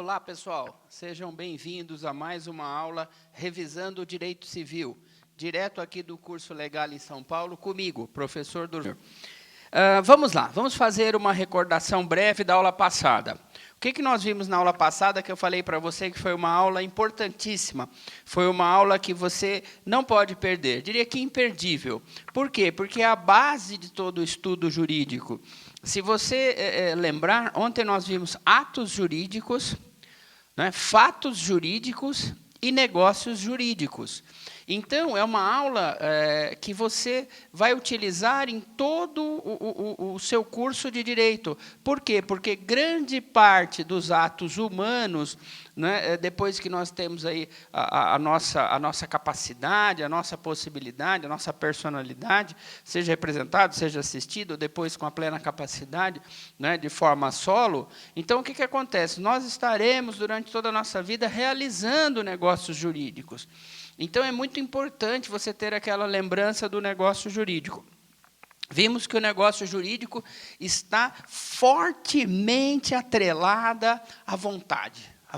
Olá, pessoal. Sejam bem-vindos a mais uma aula revisando o Direito Civil, direto aqui do curso Legal em São Paulo, comigo, professor Júnior. Vamos lá, vamos fazer uma recordação breve da aula passada. O que nós vimos na aula passada, que eu falei para você que foi uma aula importantíssima, foi uma aula que você não pode perder, diria que imperdível. Por quê? Porque é a base de todo o estudo jurídico. Se você lembrar, ontem nós vimos atos jurídicos, né, fatos jurídicos e negócios jurídicos. Então, é uma aula que você vai utilizar em todo o seu curso de Direito. Por quê? Porque grande parte dos atos humanos, né, depois que nós temos aí a nossa capacidade, a nossa possibilidade, a nossa personalidade, seja representado, seja assistido, depois com a plena capacidade, né, de forma solo, então, o que acontece? Nós estaremos, durante toda a nossa vida, realizando negócios jurídicos. Então, é muito importante você ter aquela lembrança do negócio jurídico. Vimos que o negócio jurídico está fortemente atrelada à vontade. A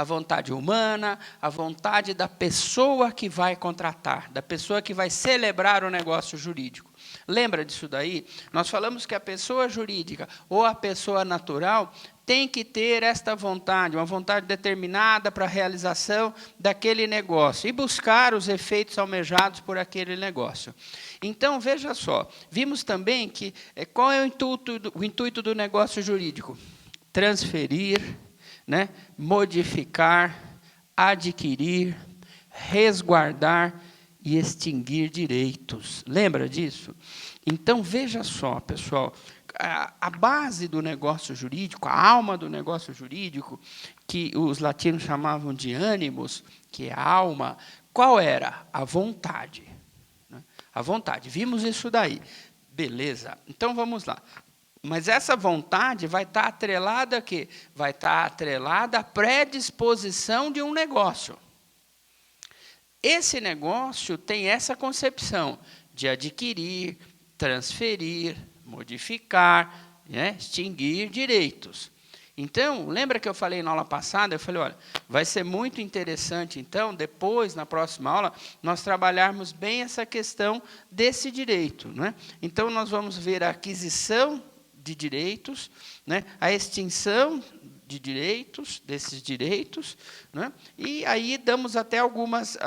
vontade humana, a vontade da pessoa que vai contratar, da pessoa que vai celebrar o negócio jurídico. Lembra disso daí? Nós falamos que a pessoa jurídica ou a pessoa natural tem que ter esta vontade, uma vontade determinada para a realização daquele negócio e buscar os efeitos almejados por aquele negócio. Então, veja só, vimos também que qual é o intuito do negócio jurídico? Transferir, né, modificar, adquirir, resguardar e extinguir direitos. Lembra disso? Então, veja só, pessoal, a base do negócio jurídico, a alma do negócio jurídico, que os latinos chamavam de ânimos, que é a alma, qual era? A vontade. Né? A vontade. Vimos isso daí. Beleza. Então, vamos lá. Mas essa vontade vai estar atrelada a quê? Vai estar atrelada à predisposição de um negócio. Esse negócio tem essa concepção de adquirir, transferir, modificar, né, extinguir direitos. Então, lembra que eu falei na aula passada? Eu falei, olha, vai ser muito interessante, então, depois, na próxima aula, nós trabalharmos bem essa questão desse direito. Né? Então, nós vamos ver a aquisição de direitos, né, a extinção de direitos, desses direitos, né, e aí damos até alguns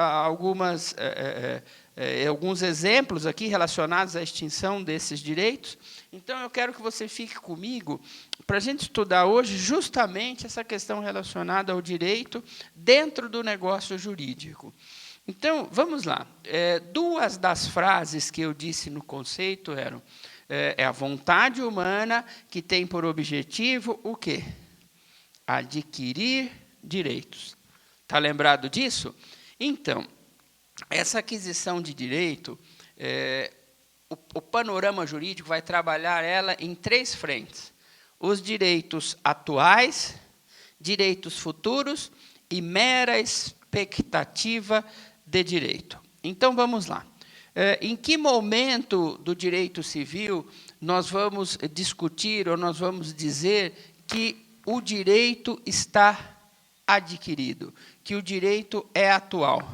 exemplos aqui relacionados à extinção desses direitos. Então, eu quero que você fique comigo para a gente estudar hoje justamente essa questão relacionada ao direito dentro do negócio jurídico. Então, vamos lá. Duas das frases que eu disse no conceito eram é a vontade humana que tem por objetivo o quê? Adquirir direitos. Está lembrado disso? Então, essa aquisição de direito, o panorama jurídico vai trabalhar ela em três frentes. Os direitos atuais, direitos futuros e mera expectativa de direito. Então, vamos lá. Em que momento do direito civil nós vamos discutir ou nós vamos dizer que o direito está adquirido, que o direito é atual?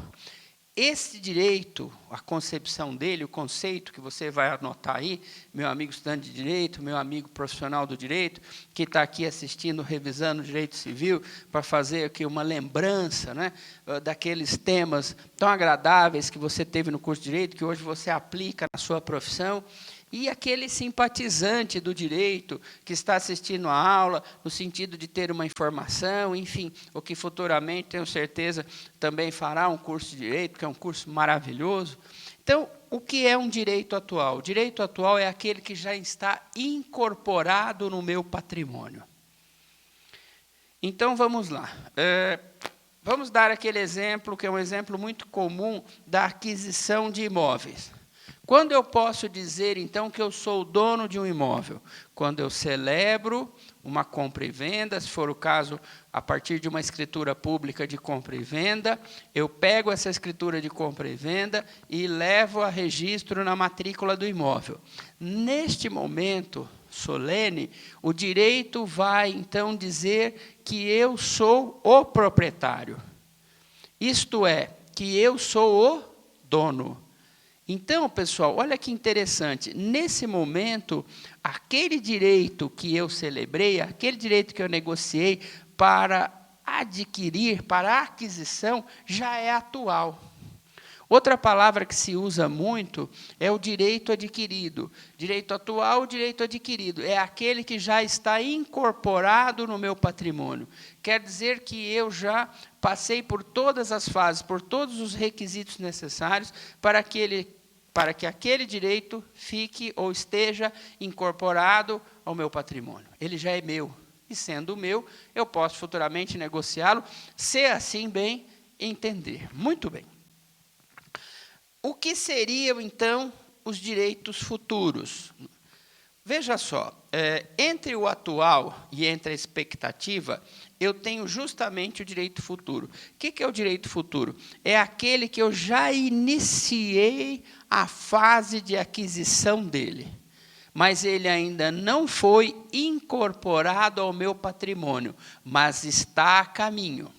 Esse direito, a concepção dele, o conceito que você vai anotar aí, meu amigo estudante de direito, meu amigo profissional do direito, que está aqui assistindo, revisando o direito civil, para fazer aqui uma lembrança, né, daqueles temas tão agradáveis que você teve no curso de direito, que hoje você aplica na sua profissão. E aquele simpatizante do direito que está assistindo a aula, no sentido de ter uma informação, enfim, o que futuramente, tenho certeza, também fará um curso de direito, que é um curso maravilhoso. Então, o que é um direito atual? O direito atual é aquele que já está incorporado no meu patrimônio. Então, vamos lá. Vamos dar aquele exemplo, que é um exemplo muito comum da aquisição de imóveis. Quando eu posso dizer, então, que eu sou o dono de um imóvel? Quando eu celebro uma compra e venda, se for o caso, a partir de uma escritura pública de compra e venda, eu pego essa escritura de compra e venda e levo a registro na matrícula do imóvel. Neste momento, solene, o direito vai, então, dizer que eu sou o proprietário. Isto é, que eu sou o dono. Então, pessoal, olha que interessante. Nesse momento, aquele direito que eu celebrei, aquele direito que eu negociei para adquirir, para aquisição, já é atual. Outra palavra que se usa muito é o direito adquirido. Direito atual, direito adquirido. É aquele que já está incorporado no meu patrimônio. Quer dizer que eu já passei por todas as fases, por todos os requisitos necessários para que aquele direito fique ou esteja incorporado ao meu patrimônio. Ele já é meu. E sendo meu, eu posso futuramente negociá-lo, se assim bem entender. Muito bem. O que seriam, então, os direitos futuros? Veja só, entre o atual e entre a expectativa, eu tenho justamente o direito futuro. O que é o direito futuro? É aquele que eu já iniciei a fase de aquisição dele, mas ele ainda não foi incorporado ao meu patrimônio, mas está a caminho.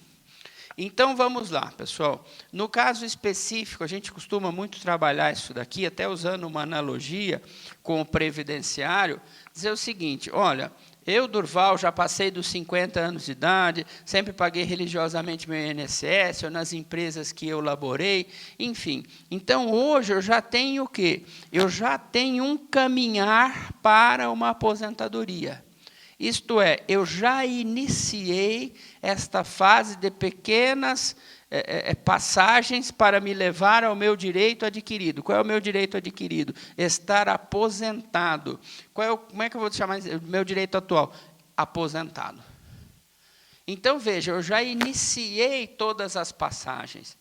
Então, vamos lá, pessoal. No caso específico, a gente costuma muito trabalhar isso daqui, até usando uma analogia com o previdenciário, dizer o seguinte, olha, eu, Durval, já passei dos 50 anos de idade, sempre paguei religiosamente meu INSS, ou nas empresas que eu laborei, enfim. Então, hoje, eu já tenho o quê? Eu já tenho um caminhar para uma aposentadoria. Isto é, eu já iniciei esta fase de pequenas passagens para me levar ao meu direito adquirido. Qual é o meu direito adquirido? Estar aposentado. Como é que eu vou chamar o meu direito atual? Aposentado. Então, veja, eu já iniciei todas as passagens.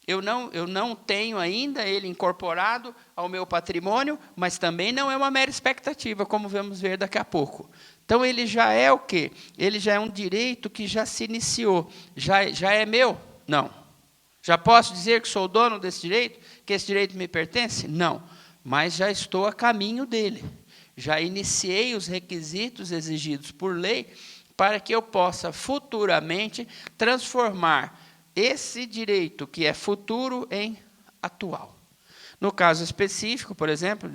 Eu não tenho ainda ele incorporado ao meu patrimônio, mas também não é uma mera expectativa, como vamos ver daqui a pouco. Então, ele já é o quê? Ele já é um direito que já se iniciou. Já é meu? Não. Já posso dizer que sou dono desse direito? Que esse direito me pertence? Não. Mas já estou a caminho dele. Já iniciei os requisitos exigidos por lei para que eu possa futuramente transformar esse direito que é futuro em atual. No caso específico, por exemplo,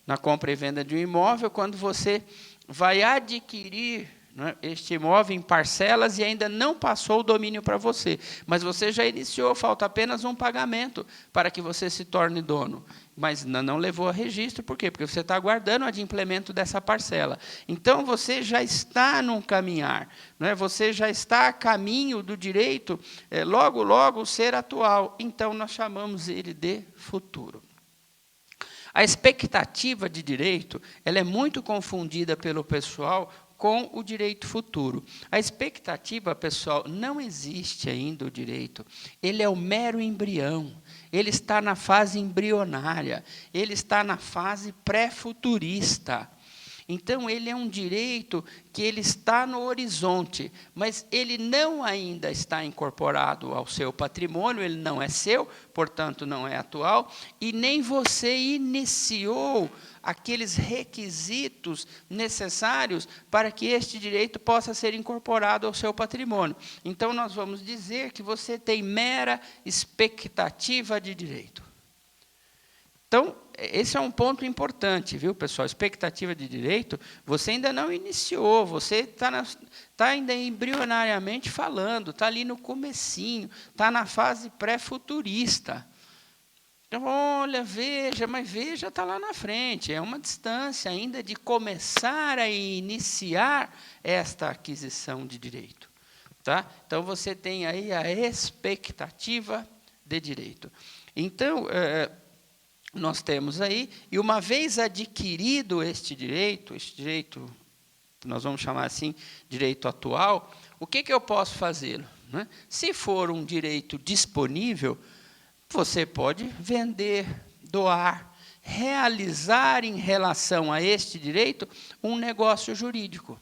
na compra e venda de um imóvel, quando você vai adquirir, né, este imóvel em parcelas e ainda não passou o domínio para você, mas você já iniciou, falta apenas um pagamento para que você se torne dono, mas não levou a registro, por quê? Porque você está aguardando o adimplemento dessa parcela. Então, você já está num caminhar, né? Você já está a caminho do direito, logo, logo, ser atual. Então, nós chamamos ele de futuro. A expectativa de direito, ela é muito confundida pelo pessoal com o direito futuro. A expectativa, pessoal, não existe ainda o direito. Ele é o mero embrião. Ele está na fase embrionária. Ele está na fase pré-futurista. Então, ele é um direito que ele está no horizonte, mas ele não ainda está incorporado ao seu patrimônio, ele não é seu, portanto, não é atual, e nem você iniciou aqueles requisitos necessários para que este direito possa ser incorporado ao seu patrimônio. Então, nós vamos dizer que você tem mera expectativa de direito. Então, esse é um ponto importante, viu, pessoal? Expectativa de direito, você ainda não iniciou, você está ainda embrionariamente falando, está ali no comecinho, está na fase pré-futurista. Então, olha, veja, mas veja, está lá na frente, é uma distância ainda de começar a iniciar esta aquisição de direito. Tá? Então, você tem aí a expectativa de direito. Então, nós temos aí, e uma vez adquirido este direito, nós vamos chamar assim, direito atual, o que eu posso fazê-lo? Né? Se for um direito disponível, você pode vender, doar, realizar em relação a este direito um negócio jurídico.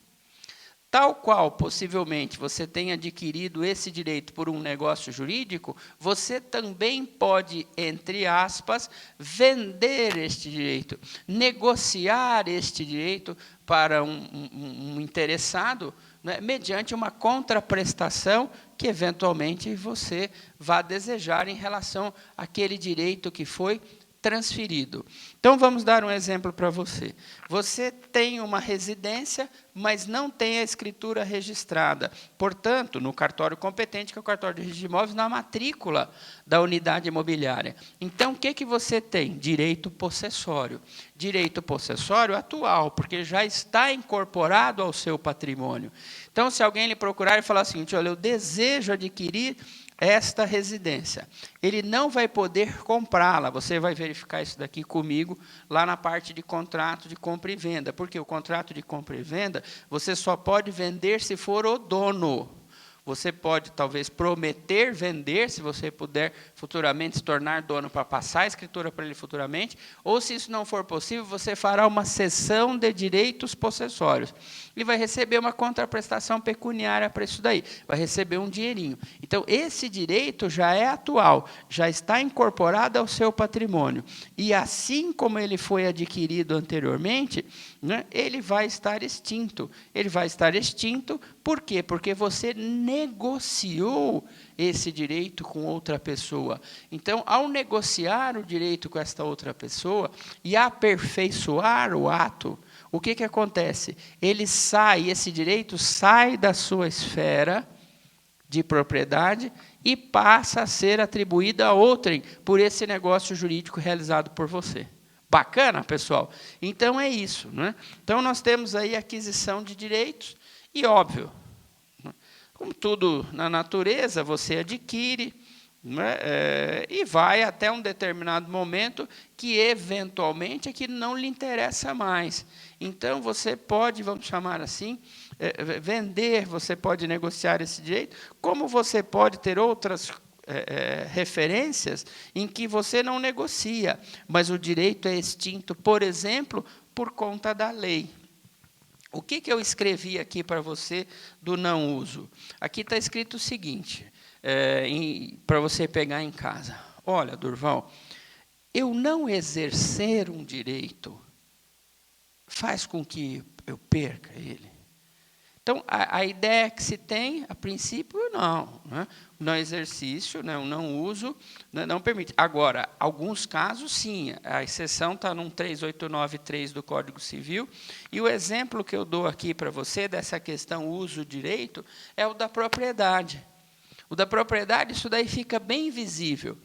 tal qual, possivelmente, você tenha adquirido esse direito por um negócio jurídico, você também pode, entre aspas, vender este direito, negociar este direito para um interessado, né, mediante uma contraprestação que, eventualmente, você vá desejar em relação àquele direito que foi transferido. Então, vamos dar um exemplo para você. Você tem uma residência, mas não tem a escritura registrada. Portanto, no cartório competente, que é o cartório de registro de imóveis, na matrícula da unidade imobiliária. Então, o que você tem? Direito possessório. Direito possessório atual, porque já está incorporado ao seu patrimônio. Então, se alguém lhe procurar e falar o seguinte, olha, eu desejo adquirir esta residência, ele não vai poder comprá-la. Você vai verificar isso daqui comigo, lá na parte de contrato de compra e venda. Porque o contrato de compra e venda, você só pode vender se for o dono. Você pode, talvez, prometer vender, se você puder futuramente se tornar dono para passar a escritura para ele futuramente, ou, se isso não for possível, você fará uma cessão de direitos possessórios. E vai receber uma contraprestação pecuniária para isso daí, vai receber um dinheirinho. Então, esse direito já é atual, já está incorporado ao seu patrimônio. E, assim como ele foi adquirido anteriormente, né, ele vai estar extinto. Ele vai estar extinto, por quê? Porque você negociou esse direito com outra pessoa. Então, ao negociar o direito com esta outra pessoa e aperfeiçoar o ato, o que acontece? Ele sai, esse direito sai da sua esfera de propriedade e passa a ser atribuído a outrem por esse negócio jurídico realizado por você. Bacana, pessoal? Então, é isso, né? Então, nós temos aí a aquisição de direitos e, óbvio, como tudo na natureza, você adquire, né, e vai até um determinado momento que, eventualmente, aquilo não lhe interessa mais. Então, você pode, vamos chamar assim, vender, você pode negociar esse direito, como você pode ter outras referências em que você não negocia, mas o direito é extinto, por exemplo, por conta da lei. O que eu escrevi aqui para você do não uso? Aqui está escrito o seguinte, para você pegar em casa. Olha, Durval, eu não exercer um direito faz com que eu perca ele. Então, a ideia que se tem, a princípio, não. Né? O não exercício, né? O não uso, né? Não permite. Agora, alguns casos, sim. A exceção está no 3893 do Código Civil. E o exemplo que eu dou aqui para você, dessa questão uso-direito, é o da propriedade. O da propriedade, isso daí fica bem visível.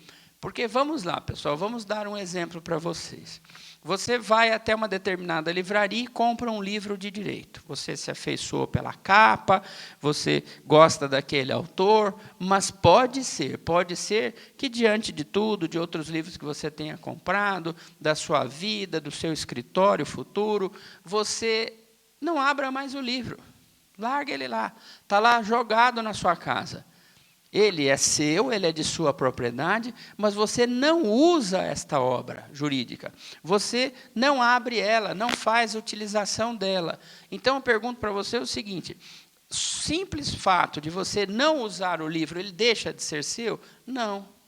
Porque, vamos lá, pessoal, vamos dar um exemplo para vocês. Você vai até uma determinada livraria e compra um livro de direito. Você se afeiçoou pela capa, você gosta daquele autor, mas pode ser que, diante de tudo, de outros livros que você tenha comprado, da sua vida, do seu escritório futuro, você não abra mais o livro. Larga ele lá. Está lá jogado na sua casa. Ele é seu, ele é de sua propriedade, mas você não usa esta obra jurídica. Você não abre ela, não faz utilização dela. Então, eu pergunto para você o seguinte, simples fato de você não usar o livro, ele deixa de ser seu? Não.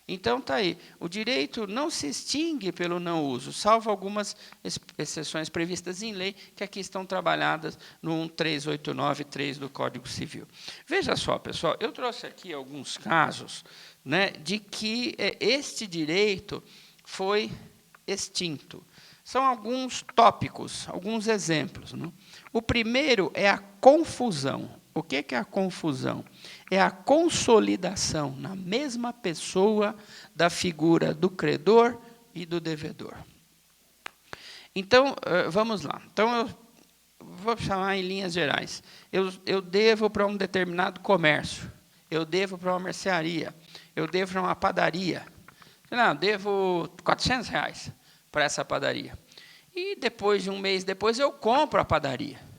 Então, está aí. O direito não se extingue pelo não uso, salvo algumas exceções previstas em lei, que aqui estão trabalhadas no 13893 do Código Civil. Veja só, pessoal, eu trouxe aqui alguns casos, né, de que este direito foi extinto. São alguns tópicos, alguns exemplos. Né? O primeiro é a confusão. O que é a confusão? É a consolidação na mesma pessoa da figura do credor e do devedor. Então, vamos lá. Então, eu vou chamar em linhas gerais. Eu devo para um determinado comércio, eu devo para uma mercearia, eu devo para uma padaria. Não, eu devo R$400 para essa padaria. E, depois de um mês depois, eu compro a padaria.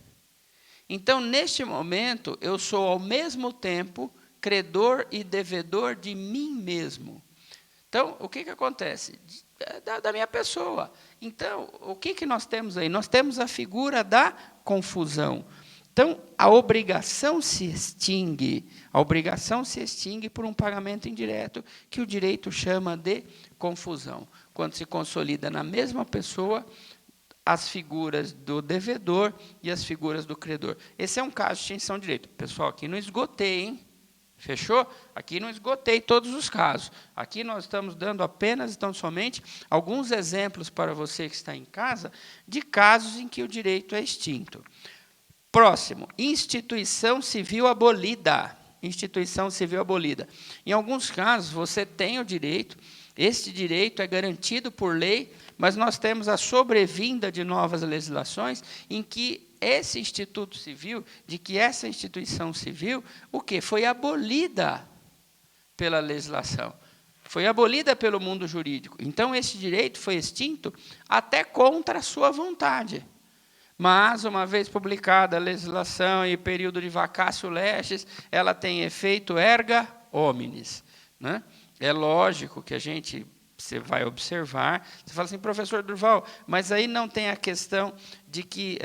Então, neste momento, eu sou, ao mesmo tempo, credor e devedor de mim mesmo. Então, o que acontece? Da minha pessoa. Então, o que nós temos aí? Nós temos a figura da confusão. Então, a obrigação se extingue por um pagamento indireto, que o direito chama de confusão, quando se consolida na mesma pessoa as figuras do devedor e as figuras do credor. Esse é um caso de extinção de direito. Pessoal, aqui não esgotei, hein? Fechou? Aqui não esgotei todos os casos. Aqui nós estamos dando apenas, então, somente, alguns exemplos para você que está em casa, de casos em que o direito é extinto. Próximo, instituição civil abolida. Instituição civil abolida. Em alguns casos, você tem o direito, este direito é garantido por lei, mas nós temos a sobrevinda de novas legislações em que esse instituto civil, de que essa instituição civil, o quê? Foi abolida pela legislação. Foi abolida pelo mundo jurídico. Então, esse direito foi extinto até contra a sua vontade. Mas, uma vez publicada a legislação e período de vacatio legis, ela tem efeito erga omnes, né? É lógico que você vai observar, você fala assim, professor Durval, mas aí não tem a questão de que,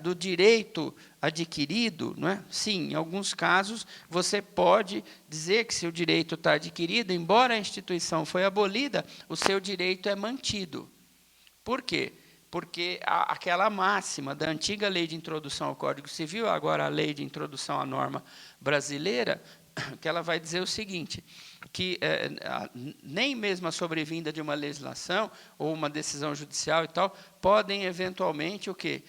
do direito adquirido, não é? Sim, em alguns casos, você pode dizer que se o direito está adquirido, embora a instituição foi abolida, o seu direito é mantido. Por quê? Porque aquela máxima da antiga lei de introdução ao Código Civil, agora a lei de introdução à norma brasileira, que ela vai dizer o seguinte, que nem mesmo a sobrevinda de uma legislação ou uma decisão judicial e tal, podem eventualmente o quê?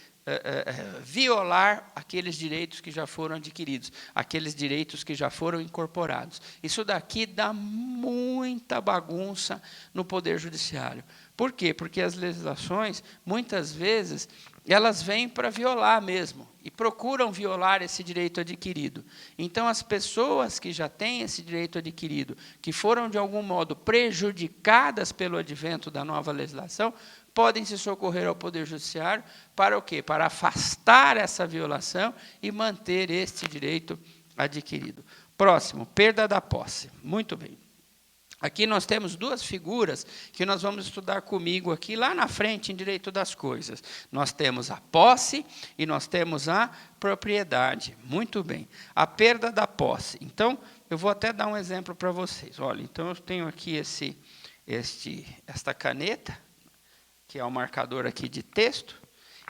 Violar aqueles direitos que já foram adquiridos, aqueles direitos que já foram incorporados. Isso daqui dá muita bagunça no Poder Judiciário. Por quê? Porque as legislações, muitas vezes, elas vêm para violar mesmo, e procuram violar esse direito adquirido. Então, as pessoas que já têm esse direito adquirido, que foram, de algum modo, prejudicadas pelo advento da nova legislação, podem se socorrer ao Poder Judiciário para o quê? Para afastar essa violação e manter este direito adquirido. Próximo, perda da posse. Muito bem. Aqui nós temos duas figuras que nós vamos estudar comigo aqui, lá na frente, em Direito das Coisas. Nós temos a posse e nós temos a propriedade. Muito bem. A perda da posse. Então, eu vou até dar um exemplo para vocês. Olha, então eu tenho aqui esta caneta, que é o marcador aqui de texto.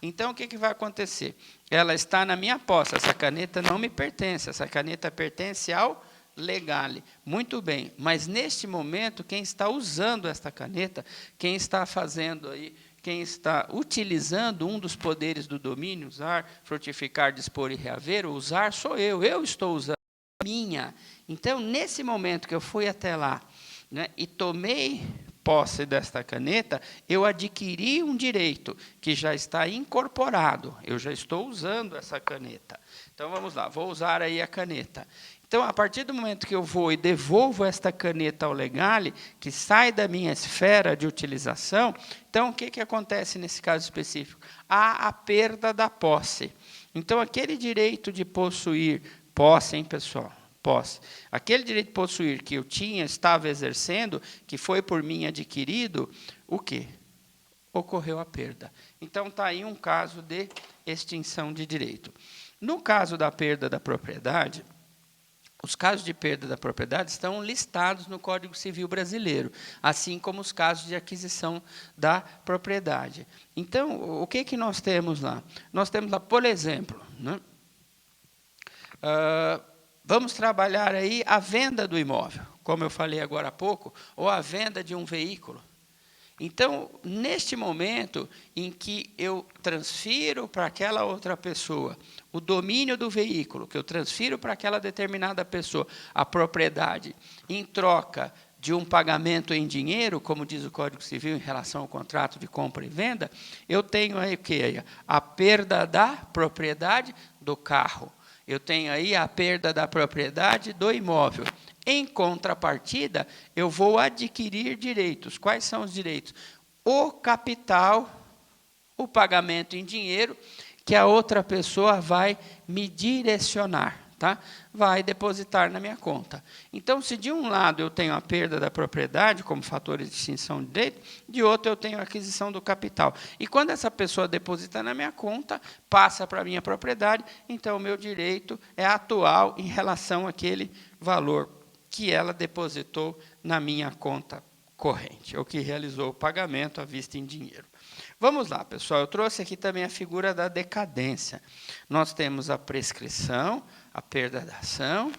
Então, o que vai acontecer? Ela está na minha posse. Essa caneta não me pertence. Essa caneta pertence ao legale. Muito bem, mas neste momento, quem está usando esta caneta, quem está fazendo aí, quem está utilizando um dos poderes do domínio, usar, frutificar, dispor e reaver, usar sou eu estou usando a minha. Então, nesse momento que eu fui até lá, né, e tomei posse desta caneta, eu adquiri um direito que já está incorporado, eu já estou usando essa caneta. Então, vamos lá, vou usar aí a caneta. Então, a partir do momento que eu vou e devolvo esta caneta ao legale, que sai da minha esfera de utilização, então, o que acontece nesse caso específico? Há a perda da posse. Então, aquele direito de possuir, posse, hein, pessoal? Posse. Aquele direito de possuir que eu estava exercendo, que foi por mim adquirido, o quê? Ocorreu a perda. Então, está aí um caso de extinção de direito. No caso da perda da propriedade, os casos de perda da propriedade estão listados no Código Civil Brasileiro, assim como os casos de aquisição da propriedade. Então, o que nós temos lá? Nós temos lá, por exemplo, né, vamos trabalhar aí a venda do imóvel, como eu falei agora há pouco, ou a venda de um veículo. Então, neste momento em que eu transfiro para aquela outra pessoa o domínio do veículo, que eu transfiro para aquela determinada pessoa a propriedade, em troca de um pagamento em dinheiro, como diz o Código Civil em relação ao contrato de compra e venda, eu tenho aí o quê? A perda da propriedade do carro. Eu tenho aí a perda da propriedade do imóvel. Em contrapartida, eu vou adquirir direitos. Quais são os direitos? O capital, o pagamento em dinheiro, que a outra pessoa vai me direcionar. tá? Vai depositar na minha conta. Então, se de um lado eu tenho a perda da propriedade, como fatores de extinção de direito, de outro eu tenho a aquisição do capital. E quando essa pessoa deposita na minha conta, passa para a minha propriedade, então o meu direito é atual em relação àquele valor que ela depositou na minha conta corrente, ou que realizou o pagamento à vista em dinheiro. Vamos lá, pessoal. Eu trouxe aqui também a figura da decadência. Nós temos a prescrição, a perda da ação,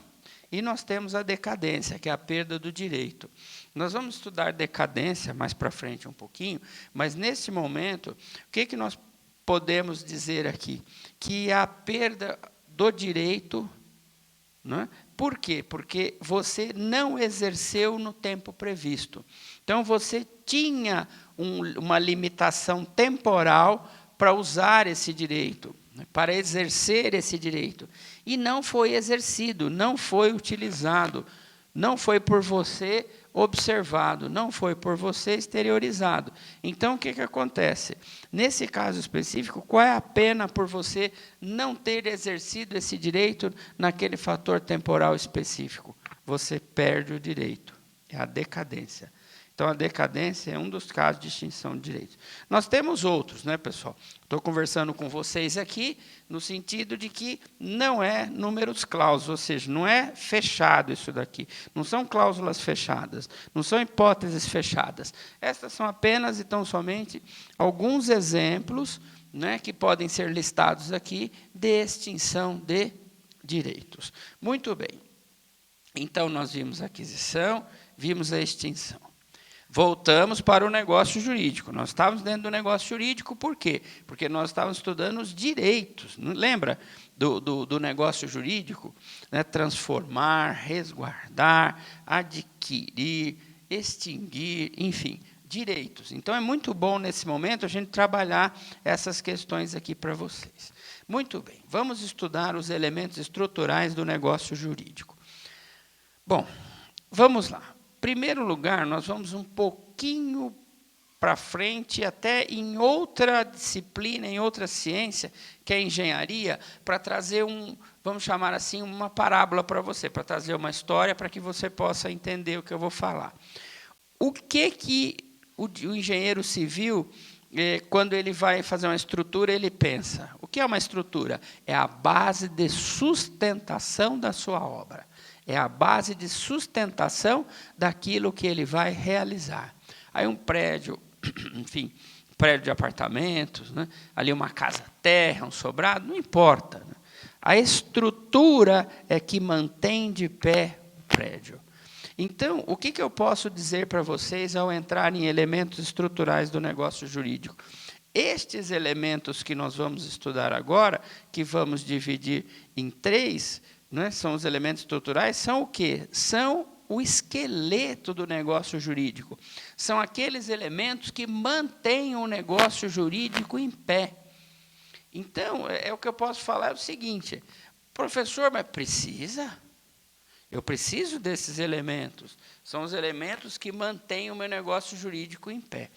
e nós temos a decadência, que é a perda do direito. Nós vamos estudar decadência mais para frente um pouquinho, mas, nesse momento, o que nós podemos dizer aqui? Que a perda do direito, né? Por quê? Porque você não exerceu no tempo previsto. Então, você tinha uma limitação temporal para usar esse direito, para exercer esse direito. E não foi exercido, não foi utilizado, não foi por você observado, não foi por você exteriorizado. Então, o que acontece? Nesse caso específico, qual é a pena por você não ter exercido esse direito naquele fator temporal específico? Você perde o direito, é a decadência. Então, a decadência é um dos casos de extinção de direitos. Nós temos outros, né, pessoal? Estou conversando com vocês aqui no sentido de que não é números clausos, ou seja, não é fechado isso daqui. Não são cláusulas fechadas, não são hipóteses fechadas. Estas são apenas e tão somente alguns exemplos, né, que podem ser listados aqui de extinção de direitos. Muito bem. Então, nós vimos a aquisição, vimos a extinção. Voltamos para o negócio jurídico. Nós estávamos dentro do negócio jurídico, por quê? Porque nós estávamos estudando os direitos. Não lembra do negócio jurídico? Né? Transformar, resguardar, adquirir, extinguir, enfim, direitos. Então, é muito bom, nesse momento, a gente trabalhar essas questões aqui para vocês. Muito bem, vamos estudar os elementos estruturais do negócio jurídico. Bom, vamos lá. Em primeiro lugar, nós vamos um pouquinho para frente, até em outra disciplina, em outra ciência, que é a engenharia, para trazer vamos chamar assim, uma parábola para você, para trazer uma história para que você possa entender o que eu vou falar. O que o engenheiro civil, quando ele vai fazer uma estrutura, ele pensa? O que é uma estrutura? É a base de sustentação da sua obra. É a base de sustentação daquilo que ele vai realizar. Aí um prédio, enfim, prédio de apartamentos, né? Ali uma casa-terra, um sobrado, não importa. Né? A estrutura é que mantém de pé o prédio. Então, o que eu posso dizer para vocês ao entrar em elementos estruturais do negócio jurídico? Estes elementos que nós vamos estudar agora, que vamos dividir em 3, né, são os elementos estruturais, são o quê? São o esqueleto do negócio jurídico. São aqueles elementos que mantêm o negócio jurídico em pé. Então, o que eu posso falar é o seguinte, professor, mas precisa? Eu preciso desses elementos. São os elementos que mantêm o meu negócio jurídico em pé.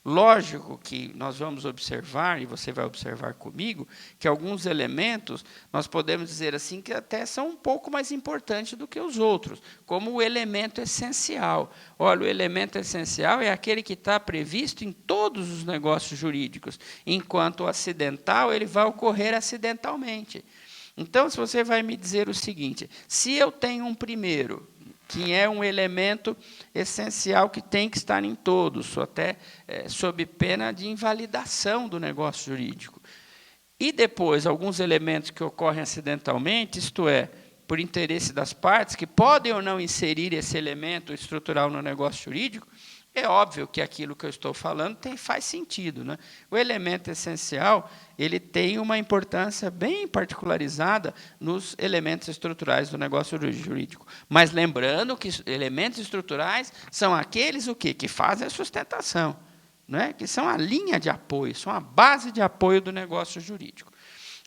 Lógico que nós vamos observar, e você vai observar comigo, que alguns elementos, nós podemos dizer assim, que até são um pouco mais importantes do que os outros, como o elemento essencial. Olha, o elemento essencial é aquele que está previsto em todos os negócios jurídicos, enquanto o acidental ele vai ocorrer acidentalmente. Então, se você vai me dizer o seguinte, se eu tenho um primeiro, que é um elemento essencial que tem que estar em todos, até sob pena de invalidação do negócio jurídico, e depois alguns elementos que ocorrem acidentalmente, isto é, por interesse das partes, que podem ou não inserir esse elemento estrutural no negócio jurídico, é óbvio que aquilo que eu estou falando faz sentido. Né? O elemento essencial ele tem uma importância bem particularizada nos elementos estruturais do negócio jurídico. Mas lembrando que elementos estruturais são aqueles o quê? Que fazem a sustentação, né? Que são a linha de apoio, são a base de apoio do negócio jurídico.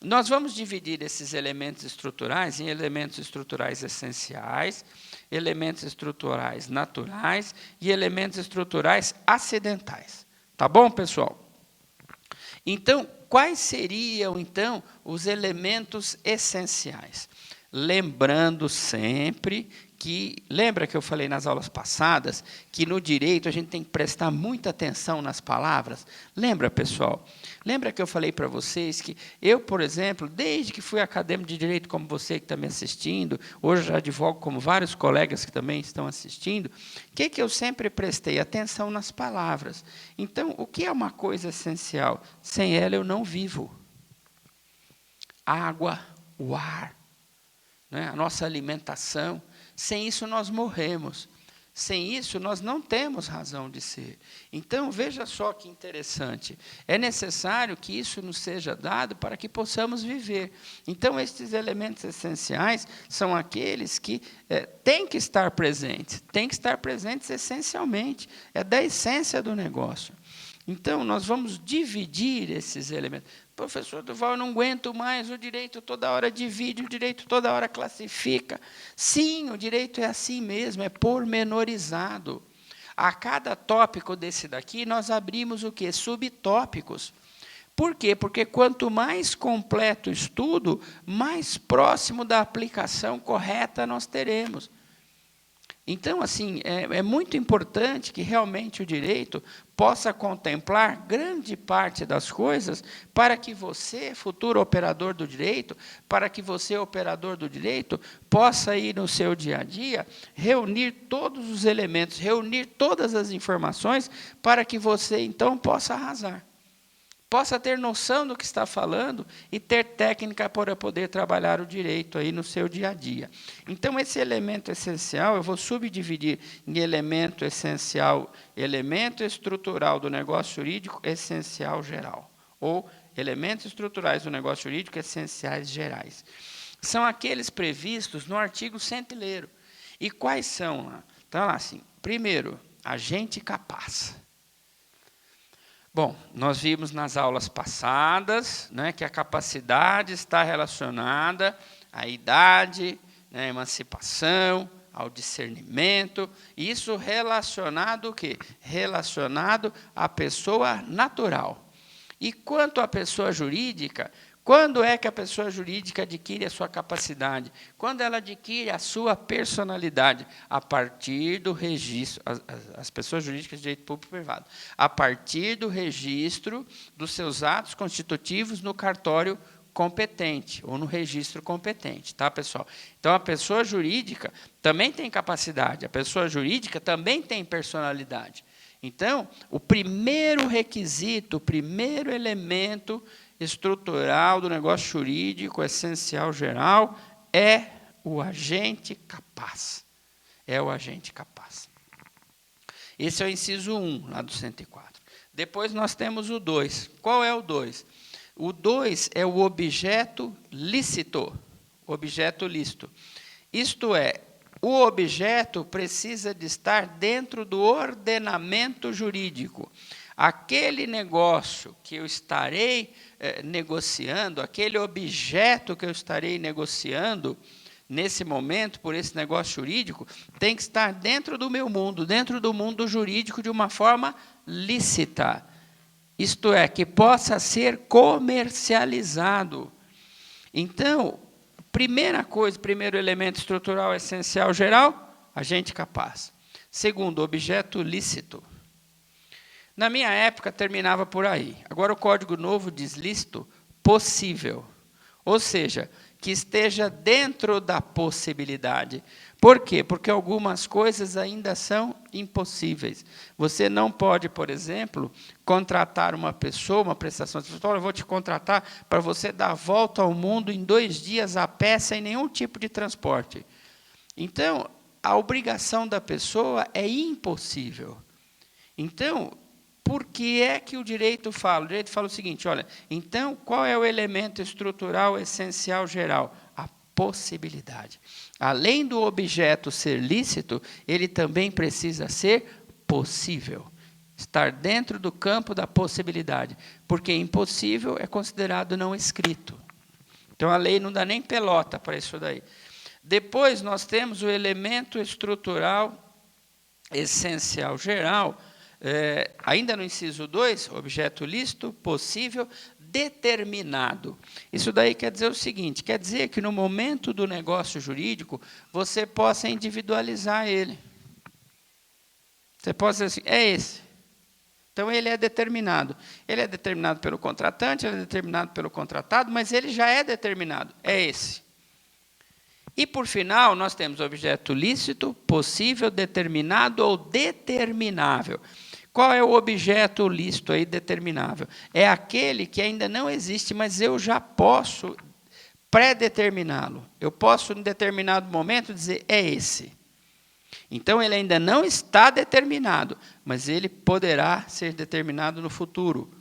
Nós vamos dividir esses elementos estruturais em elementos estruturais essenciais, elementos estruturais naturais e elementos estruturais acidentais. Tá bom, pessoal? Então, quais seriam, então, os elementos essenciais? lembrando sempre que, lembra que eu falei nas aulas passadas, que no direito a gente tem que prestar muita atenção nas palavras? Lembra, pessoal? Lembra que eu falei para vocês que eu, por exemplo, desde que fui acadêmico de direito, como você que está me assistindo, hoje já advogo como vários colegas que também estão assistindo, o que eu sempre prestei? Atenção nas palavras. Então, o que é uma coisa essencial? Sem ela eu não vivo. Água, o ar, né? A nossa alimentação. Sem isso nós morremos. Sem isso nós não temos razão de ser. Então, veja só que interessante. É necessário que isso nos seja dado para que possamos viver. Então, estes elementos essenciais são aqueles que têm que estar presentes. Têm que estar presentes essencialmente. É da essência do negócio. Então, nós vamos dividir esses elementos. Professor Durval, eu não aguento mais, o direito toda hora divide, o direito toda hora classifica. Sim, o direito é assim mesmo, é pormenorizado. A cada tópico desse daqui, nós abrimos o quê? Subtópicos. Por quê? Porque quanto mais completo o estudo, mais próximo da aplicação correta nós teremos. Então, assim, é muito importante que realmente o direito possa contemplar grande parte das coisas para que você, futuro operador do direito, para que você, operador do direito, possa ir no seu dia a dia, reunir todos os elementos, reunir todas as informações para que você, então, possa arrasar. Possa ter noção do que está falando e ter técnica para poder trabalhar o direito aí no seu dia a dia. Então, esse elemento essencial, eu vou subdividir em elemento essencial, elemento estrutural do negócio jurídico essencial geral, ou elementos estruturais do negócio jurídico essenciais gerais. São aqueles previstos no artigo centenário. E quais são? Então, assim, primeiro, agente capaz. Bom, nós vimos nas aulas passadas, né, que a capacidade está relacionada à idade, né, à emancipação, ao discernimento, isso relacionado o quê? Relacionado à pessoa natural. E quanto à pessoa jurídica, quando é que a pessoa jurídica adquire a sua capacidade? Quando ela adquire a sua personalidade, a partir do registro, as pessoas jurídicas de direito público e privado, a partir do registro dos seus atos constitutivos no cartório competente, ou no registro competente, tá, pessoal? Então, a pessoa jurídica também tem capacidade, a pessoa jurídica também tem personalidade. Então, o primeiro requisito, o primeiro elemento estrutural do negócio jurídico essencial geral é o agente capaz. É o agente capaz. Esse é o inciso 1, lá do 104. Depois nós temos o 2. Qual é o 2? O 2 é o objeto lícito. Objeto lícito. Isto é, o objeto precisa de estar dentro do ordenamento jurídico. Aquele negócio que eu estarei negociando, aquele objeto que eu estarei negociando, nesse momento, por esse negócio jurídico, tem que estar dentro do meu mundo, dentro do mundo jurídico, de uma forma lícita. Isto é, que possa ser comercializado. Então, primeira coisa, primeiro elemento estrutural essencial geral, agente capaz. Segundo, objeto lícito. Na minha época, terminava por aí. Agora, o Código Novo diz lícito possível. Ou seja, que esteja dentro da possibilidade. Por quê? Porque algumas coisas ainda são impossíveis. Você não pode, por exemplo, contratar uma pessoa, uma prestação de serviço. Eu vou te contratar para você dar a volta ao mundo em 2 dias a pé, sem nenhum tipo de transporte. Então, a obrigação da pessoa é impossível. Então, por que é que o direito fala? O direito fala o seguinte, olha, então, qual é o elemento estrutural essencial geral? A possibilidade. Além do objeto ser lícito, ele também precisa ser possível. Estar dentro do campo da possibilidade. Porque impossível é considerado não escrito. Então, a lei não dá nem pelota para isso daí. Depois, nós temos o elemento estrutural essencial geral, ainda no inciso 2, objeto lícito, possível, determinado. Isso daí quer dizer o seguinte, quer dizer que no momento do negócio jurídico, você possa individualizar ele. Você pode dizer assim, é esse. Então, ele é determinado. Ele é determinado pelo contratante, ele é determinado pelo contratado, mas ele já é determinado. É esse. E, por final, nós temos objeto lícito, possível, determinado ou determinável. Qual é o objeto lícito aí determinável? É aquele que ainda não existe, mas eu já posso pré-determiná-lo. Eu posso, em determinado momento, dizer, é esse. Então, ele ainda não está determinado, mas ele poderá ser determinado no futuro.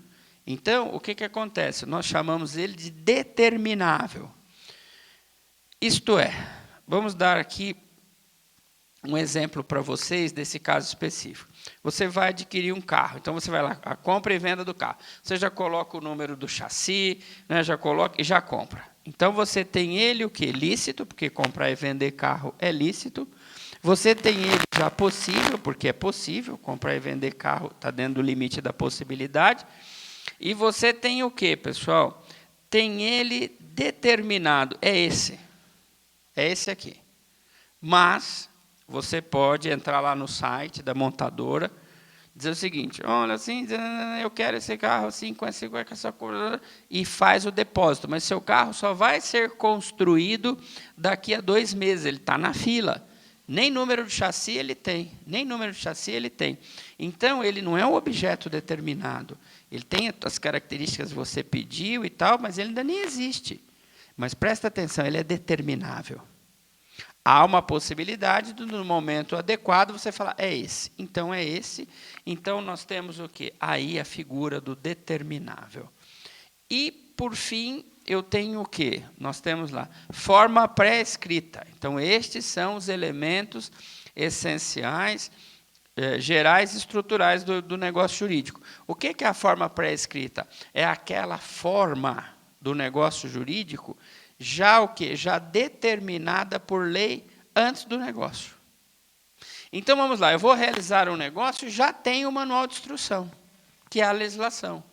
Então, o que acontece? Nós chamamos ele de determinável. Isto é, vamos dar aqui um exemplo para vocês desse caso específico. Você vai adquirir um carro, então você vai lá, a compra e venda do carro. Você já coloca o número do chassi, né, já coloca e já compra. Então, você tem ele o quê? Lícito, porque comprar e vender carro é lícito. Você tem ele já possível, porque é possível, comprar e vender carro está dentro do limite da possibilidade. E você tem o quê, pessoal? Tem ele determinado, é esse. É esse aqui. Mas você pode entrar lá no site da montadora, dizer o seguinte, olha, assim, eu quero esse carro assim, com essa cor, e faz o depósito. Mas seu carro só vai ser construído daqui a 2 meses, ele está na fila. Nem número de chassi ele tem, nem número de chassi ele tem. Então, ele não é um objeto determinado. Ele tem as características que você pediu e tal, mas ele ainda nem existe. Mas presta atenção, ele é determinável. Há uma possibilidade de, no momento adequado, você falar, é esse. Então, é esse. Então, nós temos o quê? Aí a figura do determinável. E, por fim, eu tenho o quê? Nós temos lá, forma pré-escrita. Então, estes são os elementos essenciais, gerais e estruturais do negócio jurídico. O que é a forma pré-escrita? É aquela forma do negócio jurídico já o quê? Já determinada por lei antes do negócio. Então, vamos lá, eu vou realizar um negócio, já tenho o manual de instrução, que é a legislação.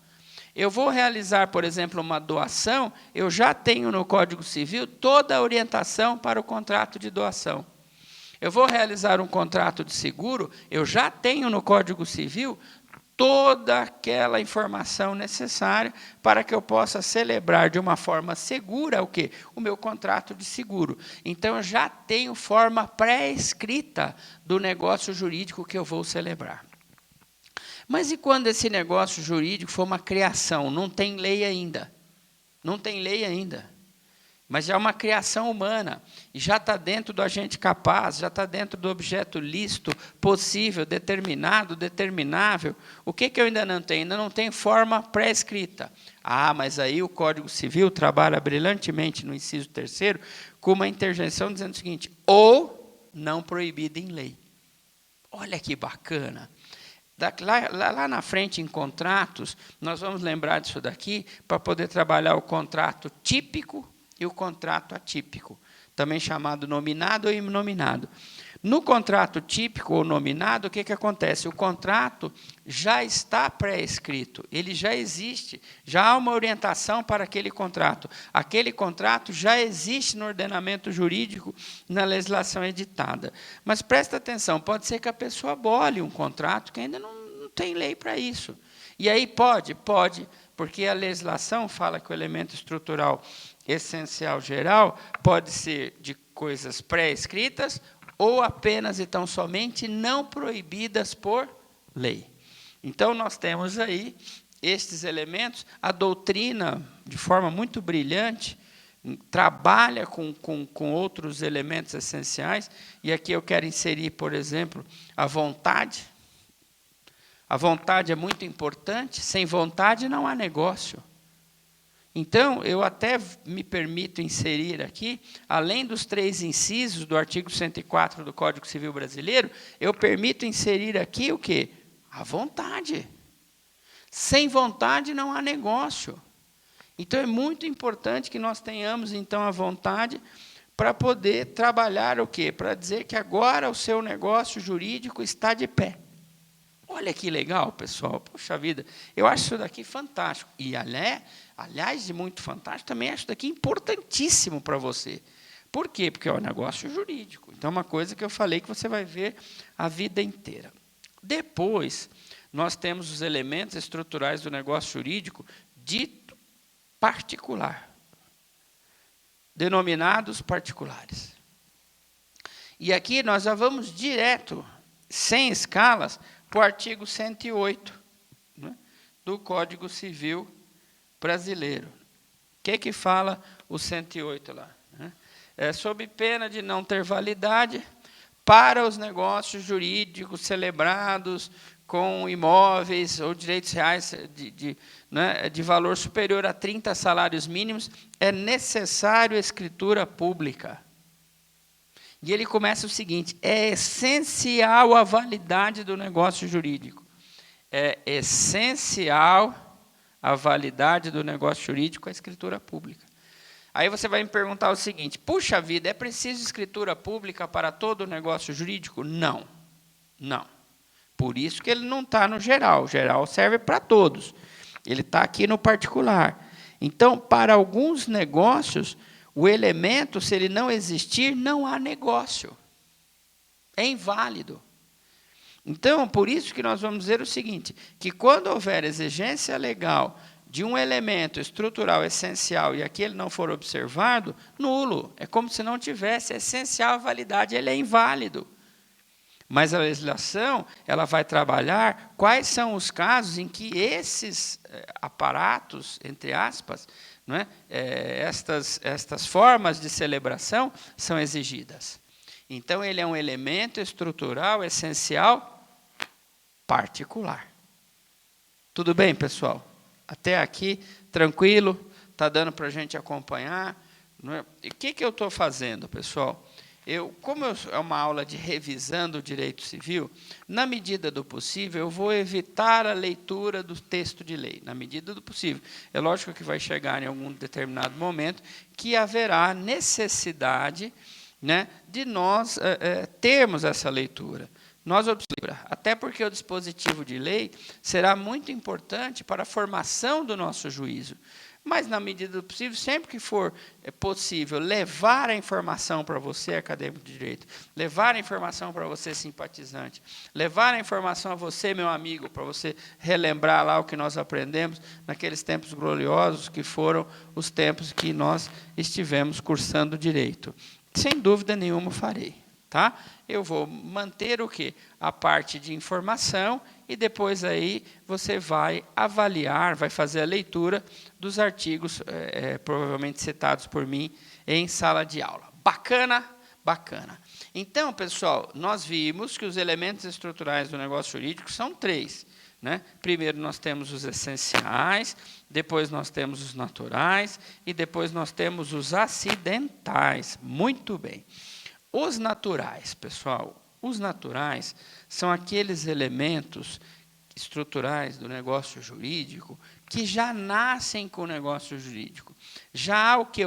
Eu vou realizar, por exemplo, uma doação, eu já tenho no Código Civil toda a orientação para o contrato de doação. Eu vou realizar um contrato de seguro, eu já tenho no Código Civil toda aquela informação necessária para que eu possa celebrar de uma forma segura o quê? O meu contrato de seguro. Então, eu já tenho forma pré-escrita do negócio jurídico que eu vou celebrar. Mas e quando esse negócio jurídico for uma criação? Não tem lei ainda. Não tem lei ainda. Mas já é uma criação humana. E já está dentro do agente capaz, já está dentro do objeto lícito, possível, determinado, determinável. O que eu ainda não tenho? Ainda não tem forma pré-escrita. Ah, mas aí o Código Civil trabalha brilhantemente no inciso 3º com uma interjeição dizendo o seguinte, ou não proibida em lei. Olha que bacana. Lá na frente, em contratos, nós vamos lembrar disso daqui para poder trabalhar o contrato típico e o contrato atípico, também chamado nominado ou inominado. No contrato típico ou nominado, o que acontece? O contrato já está pré-escrito, ele já existe, já há uma orientação para aquele contrato. Aquele contrato já existe no ordenamento jurídico, na legislação editada. Mas presta atenção, pode ser que a pessoa abole um contrato que ainda não tem lei para isso. E aí pode? Pode, porque a legislação fala que o elemento estrutural essencial geral pode ser de coisas pré-escritas ou apenas e tão somente não proibidas por lei. Então, nós temos aí estes elementos, a doutrina, de forma muito brilhante, trabalha com outros elementos essenciais, e aqui eu quero inserir, por exemplo, a vontade. A vontade é muito importante, sem vontade não há negócio. Então, eu até me permito inserir aqui, além dos 3 incisos do artigo 104 do Código Civil Brasileiro, eu permito inserir aqui o quê? A vontade. Sem vontade não há negócio. Então, é muito importante que nós tenhamos, então, a vontade para poder trabalhar o quê? Para dizer que agora o seu negócio jurídico está de pé. Olha que legal, pessoal. Poxa vida, eu acho isso daqui fantástico. E, aliás, de muito fantástico, também acho isso daqui importantíssimo para você. Por quê? Porque é um negócio jurídico. Então, é uma coisa que eu falei que você vai ver a vida inteira. Depois, nós temos os elementos estruturais do negócio jurídico dito particular, denominados particulares. E aqui nós já vamos direto, sem escalas, para o artigo 108, né, do Código Civil Brasileiro. O que fala o 108 lá? Né? Sob pena de não ter validade, para os negócios jurídicos celebrados com imóveis ou direitos reais de valor superior a 30 salários mínimos, é necessário escritura pública. E ele começa o seguinte: é essencial a validade do negócio jurídico. É essencial a validade do negócio jurídico a escritura pública. Aí você vai me perguntar o seguinte: puxa vida, é preciso escritura pública para todo o negócio jurídico? Não. Não. Por isso que ele não está no geral. O geral serve para todos. Ele está aqui no particular. Então, para alguns negócios, o elemento, se ele não existir, não há negócio. É inválido. Então, por isso que nós vamos dizer o seguinte, que quando houver exigência legal de um elemento estrutural essencial e aquele não for observado, nulo. É como se não tivesse essencial a validade, ele é inválido. Mas a legislação, ela vai trabalhar quais são os casos em que esses aparatos, entre aspas, não é, estas formas de celebração são exigidas. Então, ele é um elemento estrutural essencial particular. Tudo bem, pessoal? Até aqui, tranquilo? Está dando para a gente acompanhar? Não é? E o que eu estou fazendo, pessoal? Como é uma aula de revisando o direito civil, na medida do possível, eu vou evitar a leitura do texto de lei, na medida do possível. É lógico que vai chegar em algum determinado momento que haverá necessidade, né, de nós termos essa leitura. Até porque o dispositivo de lei será muito importante para a formação do nosso juízo. Mas, na medida do possível, sempre que for possível levar a informação para você, acadêmico de direito, levar a informação para você, simpatizante, levar a informação a você, meu amigo, para você relembrar lá o que nós aprendemos naqueles tempos gloriosos que foram os tempos que nós estivemos cursando direito. Sem dúvida nenhuma farei. Tá? Eu vou manter o quê? A parte de informação e depois aí você vai avaliar, vai fazer a leitura dos artigos provavelmente citados por mim em sala de aula. Bacana? Bacana. Então, pessoal, nós vimos que os elementos estruturais do negócio jurídico são 3. Né? Primeiro nós temos os essenciais, depois nós temos os naturais e depois nós temos os acidentais. Muito bem. Os naturais, pessoal, os naturais são aqueles elementos estruturais do negócio jurídico que já nascem com o negócio jurídico. Já há o quê?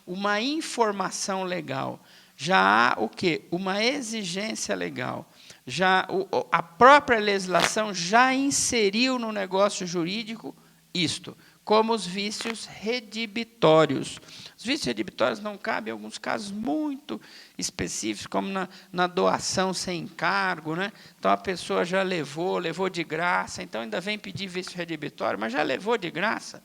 Uma informação legal. Já há o quê? Uma exigência legal. Já a própria legislação já inseriu no negócio jurídico isto, como os vícios redibitórios. Os vícios redibitórios não cabem em alguns casos muito específicos, como na doação sem encargo, né? Então, a pessoa já levou de graça, então ainda vem pedir vício redibitório, mas já levou de graça.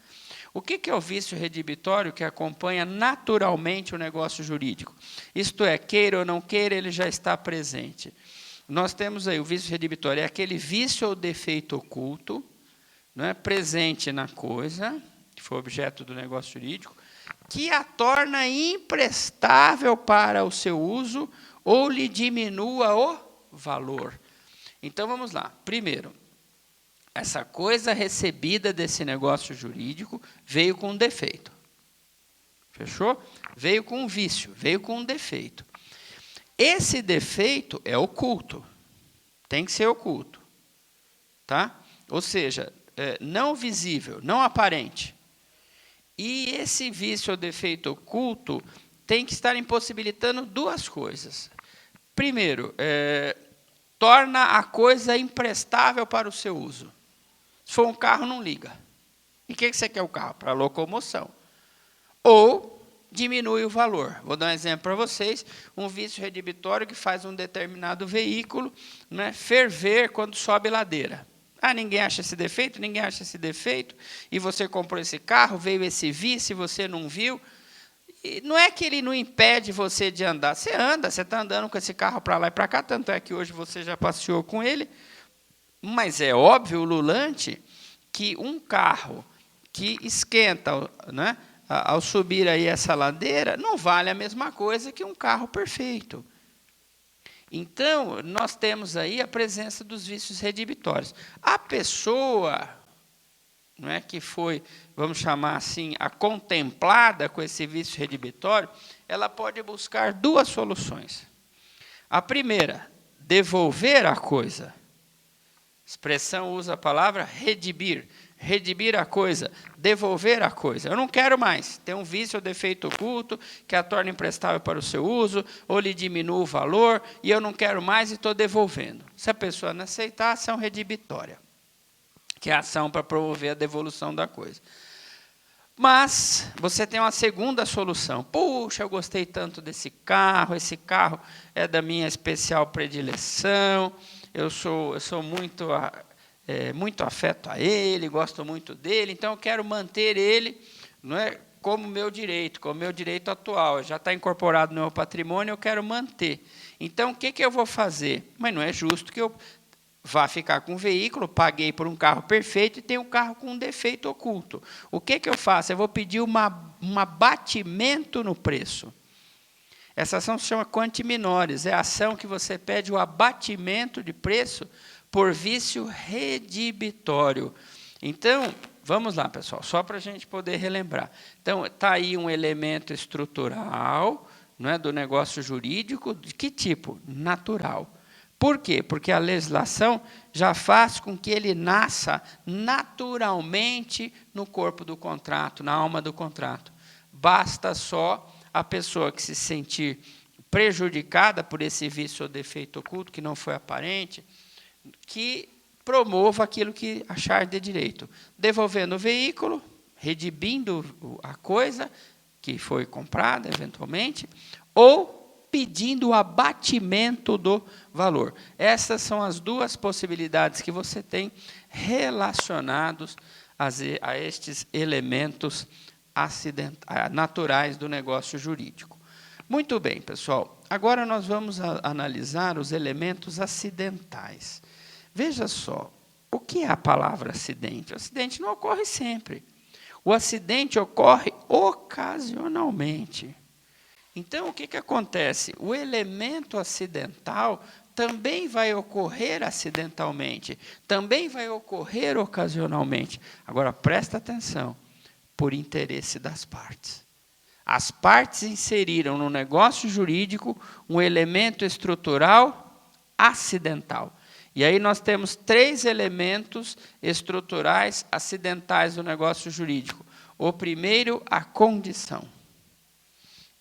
O que é o vício redibitório que acompanha naturalmente o negócio jurídico? Isto é, queira ou não queira, ele já está presente. Nós temos aí o vício redibitório, é aquele vício ou defeito oculto, não é, presente na coisa, que foi objeto do negócio jurídico, que a torna imprestável para o seu uso ou lhe diminua o valor. Então, vamos lá. Primeiro, essa coisa recebida desse negócio jurídico veio com um defeito. Fechou? Veio com um vício, veio com um defeito. Esse defeito é oculto. Tem que ser oculto. Tá? Ou seja, não visível, não aparente. E esse vício ou defeito oculto tem que estar impossibilitando 2 coisas. Primeiro, torna a coisa imprestável para o seu uso. Se for um carro, não liga. E o que você quer o carro? Para locomoção. Ou diminui o valor. Vou dar um exemplo para vocês. Um vício redibitório que faz um determinado veículo, né, ferver quando sobe ladeira. Ah, ninguém acha esse defeito, ninguém acha esse defeito, e você comprou esse carro, veio esse vício, e você não viu. E não é que ele não impede você de andar. Você anda, você está andando com esse carro para lá e para cá, tanto é que hoje você já passeou com ele. Mas é óbvio, ululante, que um carro que esquenta, né, ao subir aí essa ladeira, não vale a mesma coisa que um carro perfeito. Então, nós temos aí a presença dos vícios redibitórios. A pessoa, não é, que foi, vamos chamar assim, a contemplada com esse vício redibitório, ela pode buscar duas soluções. A primeira, devolver a coisa. A expressão usa a palavra redibir. Redibir a coisa, devolver a coisa. Eu não quero mais. Tem um vício ou defeito oculto que a torna imprestável para o seu uso, ou lhe diminui o valor, e eu não quero mais e estou devolvendo. Se a pessoa não aceitar, a ação redibitória, que é a ação para promover a devolução da coisa. Mas você tem uma segunda solução. Puxa, eu gostei tanto desse carro, esse carro é da minha especial predileção, eu sou muito afeto a ele, gosto muito dele, então eu quero manter ele, não é, como meu direito atual, já está incorporado no meu patrimônio, eu quero manter. Então, o que eu vou fazer? Mas não é justo que eu vá ficar com um veículo, paguei por um carro perfeito e tenho um carro com um defeito oculto. O que eu faço? Eu vou pedir um abatimento no preço. Essa ação se chama quanti minores, é a ação que você pede o abatimento de preço por vício redibitório. Então, vamos lá, pessoal, só para a gente poder relembrar. Então, está aí um elemento estrutural, não é, do negócio jurídico, de que tipo? Natural. Por quê? Porque a legislação já faz com que ele nasça naturalmente no corpo do contrato, na alma do contrato. Basta só a pessoa que se sentir prejudicada por esse vício ou defeito oculto, que não foi aparente, que promova aquilo que achar de direito, devolvendo o veículo, redibindo a coisa que foi comprada, eventualmente, ou pedindo o abatimento do valor. Essas são as duas possibilidades que você tem relacionados a estes elementos naturais do negócio jurídico. Muito bem, pessoal. Agora nós vamos analisar os elementos acidentais. Veja só, o que é a palavra acidente? O acidente não ocorre sempre. O acidente ocorre ocasionalmente. Então, o que acontece? O elemento acidental também vai ocorrer acidentalmente, também vai ocorrer ocasionalmente. Agora, presta atenção, por interesse das partes. As partes inseriram no negócio jurídico um elemento estrutural acidental. E aí nós temos 3 elementos estruturais acidentais do negócio jurídico. O primeiro, a condição.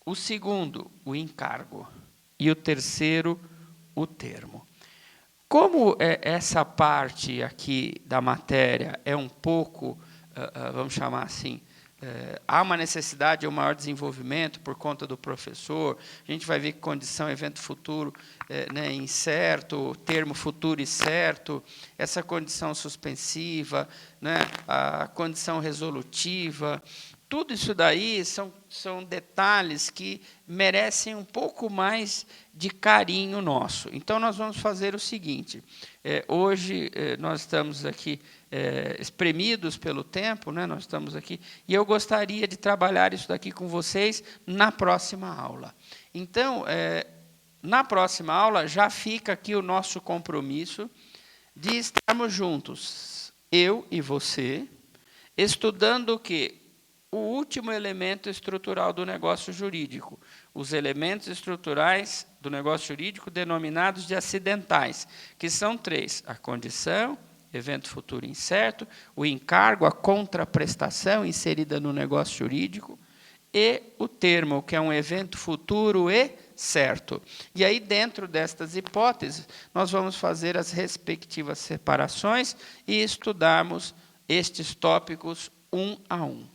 O segundo, o encargo. E o terceiro, o termo. Como essa parte aqui da matéria é um pouco, vamos chamar assim, há uma necessidade de um maior desenvolvimento por conta do professor, a gente vai ver que condição, evento futuro, né, incerto, termo futuro e certo, essa condição suspensiva, né, a condição resolutiva, tudo isso daí são detalhes que merecem um pouco mais de carinho nosso. Então, nós vamos fazer o seguinte, hoje nós estamos aqui espremidos pelo tempo, né, nós estamos aqui, e eu gostaria de trabalhar isso daqui com vocês na próxima aula. Então, na próxima aula, já fica aqui o nosso compromisso de estarmos juntos, eu e você, estudando o quê? O último elemento estrutural do negócio jurídico, os elementos estruturais do negócio jurídico denominados de acidentais, que são 3, a condição, evento futuro incerto, o encargo, a contraprestação inserida no negócio jurídico, e o termo, que é um evento futuro e certo. E aí, dentro destas hipóteses, nós vamos fazer as respectivas separações e estudarmos estes tópicos um a um.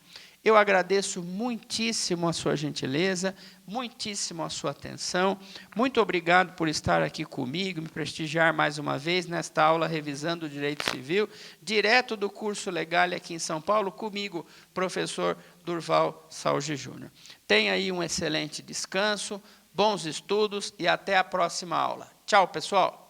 Eu agradeço muitíssimo a sua gentileza, muitíssimo a sua atenção. Muito obrigado por estar aqui comigo, me prestigiar mais uma vez nesta aula Revisando o Direito Civil, direto do curso Legal aqui em São Paulo, comigo, professor Durval Salge Júnior. Tenha aí um excelente descanso, bons estudos e até a próxima aula. Tchau, pessoal!